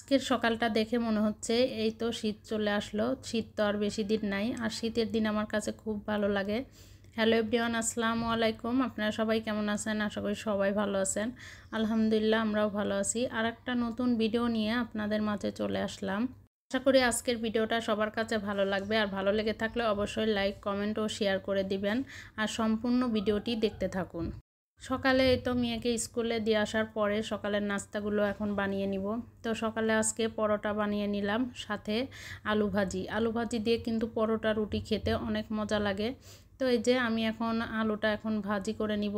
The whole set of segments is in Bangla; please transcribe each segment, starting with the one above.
আজকের সকালটা দেখে মনে হচ্ছে এই তো শীত চলে আসলো। শীত তো আর বেশি দিন নাই, আর শীতের দিন আমার কাছে খুব ভালো লাগে। হ্যালো এভরিওয়ান, আসসালামু আলাইকুম। আপনারা সবাই কেমন আছেন? আশা করি সবাই ভালো আছেন। আলহামদুলিল্লাহ, আমরাও ভালো আছি। আর একটা নতুন ভিডিও নিয়ে আপনাদের মাঝে চলে আসলাম। আশা করি আজকের ভিডিওটা সবার কাছে ভালো লাগবে, আর ভালো লেগে থাকলে অবশ্যই লাইক, কমেন্ট ও শেয়ার করে দিবেন। আর সম্পূর্ণ ভিডিওটি দেখতে থাকুন। সকালে এই তো মেয়েকে স্কুলে দিয়ে আসার পরে সকালের নাস্তাগুলো এখন বানিয়ে নিব। তো সকালে আজকে পরোটা বানিয়ে নিলাম, সাথে আলু ভাজি দিয়ে কিন্তু পরোটা রুটি খেতে অনেক মজা লাগে। তো এই যে আমি এখন আলুটা ভাজি করে নিব।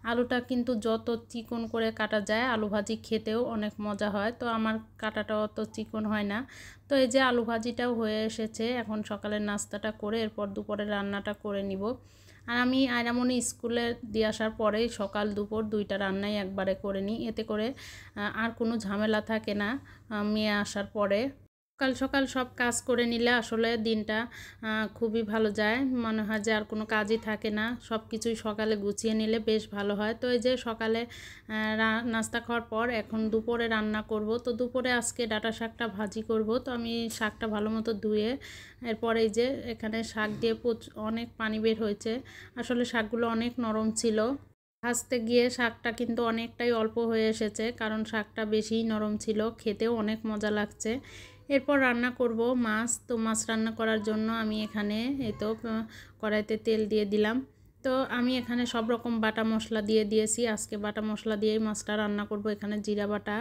আলুটা কিন্তু যত চিকন করে কাটা যায় আলু ভাজি খেতেও অনেক মজা হয়। তো আমার কাটাটা অত চিকন হয় না। তো এই যে আলু ভাজিটাও হয়ে এসেছে। এখন সকালের নাস্তাটা করে এরপর দুপুরে রান্নাটা করে নিব। আর আমি আয়রামণি স্কুলে দিয়ে আসার পরেই সকাল দুপুর দুইটা রান্নাই একবারে করে নিই। এতে করে আর কোনো ঝামেলা থাকে না মেয়ে আসার পরে। সকাল সকাল সব কাজ করে নিলে আসলে দিনটা খুবই ভালো যায়। মনে হয় যে আর কোনো কাজই থাকে না, সব কিছুই সকালে গুছিয়ে নিলে বেশ ভালো হয়। তো এই যে সকালে নাস্তা খাওয়ার পর এখন দুপুরে রান্না করব। তো দুপুরে আজকে ডাঁটা শাকটা ভাজি করব। তো আমি শাকটা ভালো মতো ধুয়ে এরপরে এই যে এখানে শাক দিয়ে অনেক পানি বের হয়েছে। আসলে শাকগুলো অনেক নরম ছিল। ভাজতে গিয়ে শাকটা কিন্তু অনেকটাই অল্প হয়ে এসেছে, কারণ শাকটা বেশিই নরম ছিল। খেতেও অনেক মজা লাগছে। এরপর রান্না করব মাছ। তো মাছ রান্না করার জন্য আমি এখানে এই তো কড়াইতে তেল দিয়ে দিলাম। তো আমি এখানে সব রকম বাটা মশলা দিয়ে দিয়েছি। আজকে বাটা মশলা দিয়েই মাছটা রান্না করব। এখানে জিরা বাটা,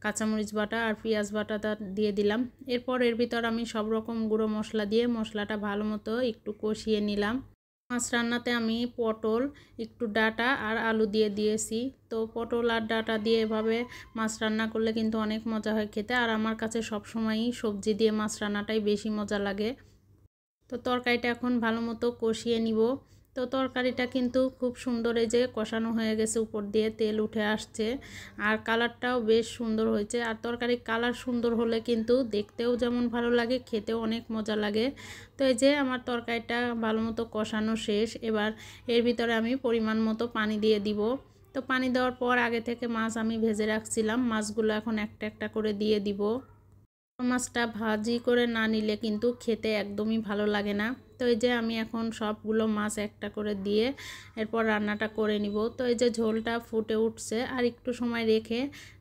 কাঁচামরিচ বাটা আর পেঁয়াজ বাটাটা দিয়ে দিলাম। এরপর এর ভিতর আমি সব রকম গুঁড়ো মশলা দিয়ে মশলাটা ভালো মতো একটু কষিয়ে নিলাম। মাছ রান্নাতে আমি পটল, একটু ডাঁটা আর আলু দিয়ে দিয়েছি। তো পটল আর ডাঁটা দিয়ে এভাবে মাছ রান্না করলে কিন্তু অনেক মজা হয় খেতে। আর আমার কাছে সবসময়ই সবজি দিয়ে মাছ রান্নাটাই বেশি মজা লাগে। তো তরকারিটা এখন ভালো মতো কষিয়ে নিব। তো তরকারিটা কিন্তু খুব সুন্দর এই যে কষানো হয়ে গেছে, উপর দিয়ে তেল উঠে আসছে আর কালারটাও বেশ সুন্দর হয়েছে। আর তরকারির কালার সুন্দর হলে কিন্তু দেখতেও যেমন ভালো লাগে, খেতেও অনেক মজা লাগে। তো এই যে আমার তরকারিটা ভালো মতো কষানো শেষ। এবার এর ভিতরে আমি পরিমাণ মতো পানি দিয়ে দিব। তো পানি দেওয়ার পর আগে থেকে মাছ আমি ভেজে রাখছিলাম, মাছগুলো এখন একটা একটা করে দিয়ে দিব। মাছটা ভাজি করে না নিলে কিন্তু খেতে একদমই ভালো লাগে না। তো এই যে আমি এখন সবগুলো মাছ একটা করে দিয়ে এরপর রান্নাটা করে নিব। তো এই যে ঝোলটা ফুটে উঠছে, আর একটু সময় রেখে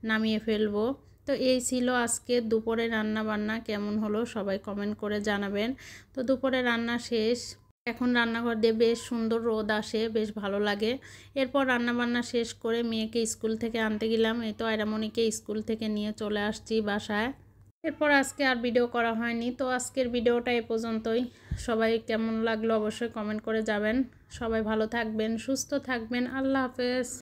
নামিয়ে ফেলবো। তো এই ছিল আজকে দুপুরে রান্না বান্না। কেমন হলো সবাই কমেন্ট করে জানাবেন। তো দুপুরে রান্না শেষ। এখন রান্নাঘর দিয়ে বেশ সুন্দর রোদ আসে, বেশ ভালো লাগে। এরপর রান্না বান্না শেষ করে মেয়েকে স্কুল থেকে আনতে গেলাম। এই তো আয়রামণিকে স্কুল থেকে নিয়ে চলে আসছি বাসায়। এরপর আজকে আর ভিডিও করা হয়নি। তো আজকের ভিডিওটা এ পর্যন্তই। সবাই কেমন লাগলো অবশ্যই কমেন্ট করে যাবেন। সবাই ভালো থাকবেন, সুস্থ থাকবেন। আল্লাহ হাফেজ।